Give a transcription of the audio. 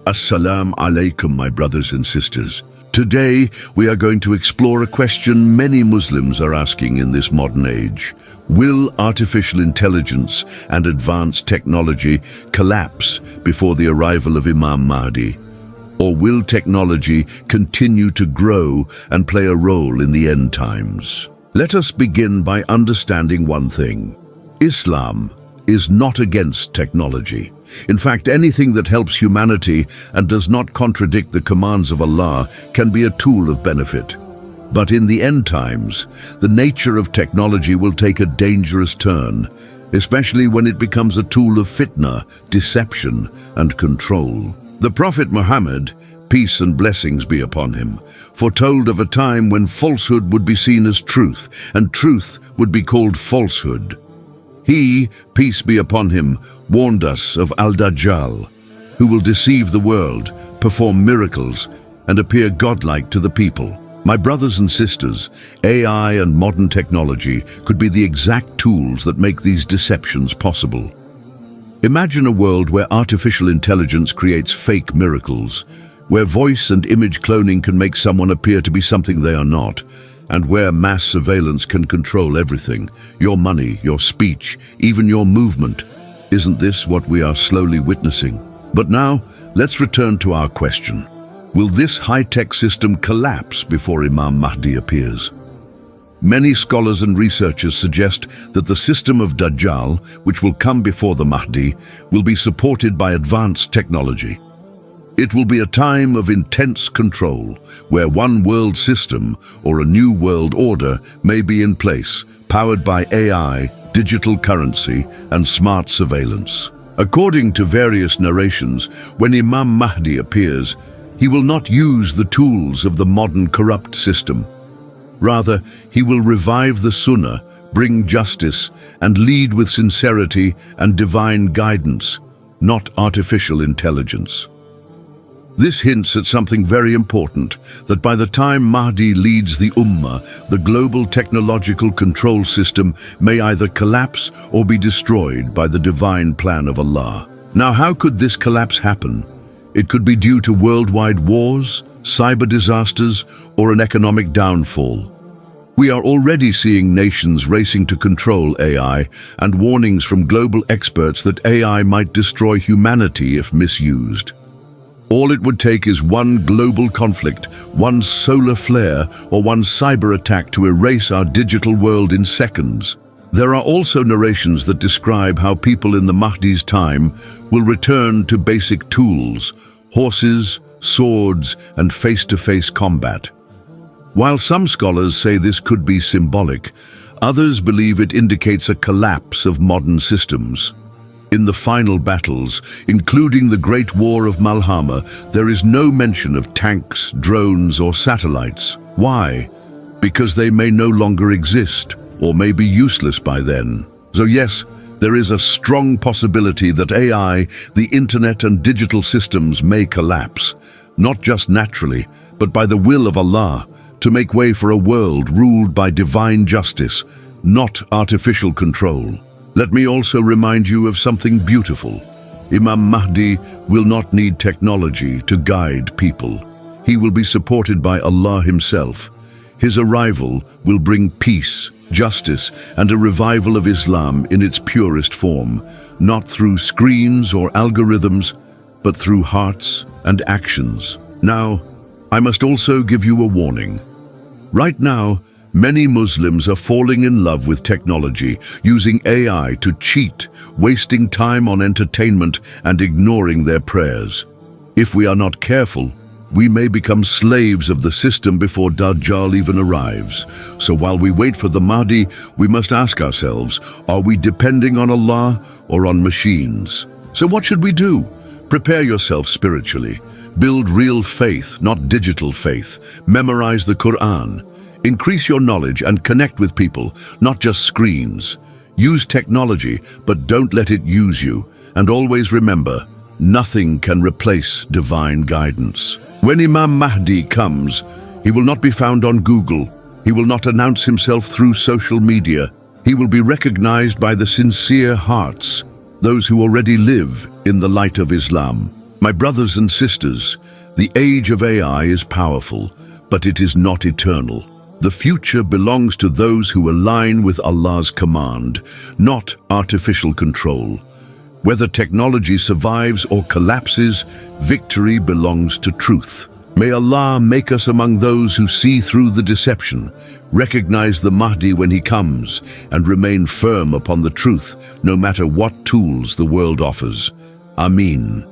Assalamu alaikum, my brothers and sisters. Today, we are going to explore a question many Muslims are asking in this modern age. Will artificial intelligence and advanced technology collapse before the arrival of Imam Mahdi? Or will technology continue to grow and play a role in the end times? Let us begin by understanding one thing. Islam is not against technology. In fact, anything that helps humanity and does not contradict the commands of Allah can be a tool of benefit. But in the end times, the nature of technology will take a dangerous turn, especially when it becomes a tool of fitnah, deception, and control. The Prophet Muhammad, peace and blessings be upon him, foretold of a time when falsehood would be seen as truth, and truth would be called falsehood. He, peace be upon him, warned us of Al-Dajjal, who will deceive the world, perform miracles, and appear godlike to the people. My brothers and sisters, AI and modern technology could be the exact tools that make these deceptions possible. Imagine a world where artificial intelligence creates fake miracles, where voice and image cloning can make someone appear to be something they are not, and where mass surveillance can control everything, your money, your speech, even your movement. Isn't this what we are slowly witnessing? But now, let's return to our question. Will this high-tech system collapse before Imam Mahdi appears? Many scholars and researchers suggest that the system of Dajjal, which will come before the Mahdi, will be supported by advanced technology. It will be a time of intense control, where one world system or a new world order may be in place, powered by AI, digital currency, and smart surveillance. According to various narrations, when Imam Mahdi appears, he will not use the tools of the modern corrupt system. Rather, he will revive the Sunnah, bring justice, and lead with sincerity and divine guidance, not artificial intelligence. This hints at something very important, that by the time Mahdi leads the Ummah, the global technological control system may either collapse or be destroyed by the divine plan of Allah. Now, how could this collapse happen? It could be due to worldwide wars, cyber disasters, or an economic downfall. We are already seeing nations racing to control AI and warnings from global experts that AI might destroy humanity if misused. All it would take is one global conflict, one solar flare, or one cyber attack to erase our digital world in seconds. There are also narrations that describe how people in the Mahdi's time will return to basic tools, horses, swords, and face-to-face combat. While some scholars say this could be symbolic, others believe it indicates a collapse of modern systems. In the final battles, including the Great War of Malhama, there is no mention of tanks, drones, or satellites. Why? Because they may no longer exist, or may be useless by then. So yes, there is a strong possibility that AI, the internet and digital systems may collapse, not just naturally, but by the will of Allah, to make way for a world ruled by divine justice, not artificial control. Let me also remind you of something beautiful. Imam Mahdi will not need technology to guide people. He will be supported by Allah Himself. His arrival will bring peace, justice, and a revival of Islam in its purest form, not through screens or algorithms, but through hearts and actions. Now, I must also give you a warning. Right now, many Muslims are falling in love with technology, using AI to cheat, wasting time on entertainment and ignoring their prayers. If we are not careful, we may become slaves of the system before Dajjal even arrives. So while we wait for the Mahdi, we must ask ourselves, are we depending on Allah or on machines? So what should we do? Prepare yourself spiritually. Build real faith, not digital faith. Memorize the Qur'an. Increase your knowledge and connect with people, not just screens. Use technology, but don't let it use you. And always remember, nothing can replace divine guidance. When Imam Mahdi comes, he will not be found on Google. He will not announce himself through social media. He will be recognized by the sincere hearts, those who already live in the light of Islam. My brothers and sisters, the age of AI is powerful, but it is not eternal. The future belongs to those who align with Allah's command, not artificial control. Whether technology survives or collapses, victory belongs to truth. May Allah make us among those who see through the deception, recognize the Mahdi when he comes, and remain firm upon the truth, no matter what tools the world offers. Ameen.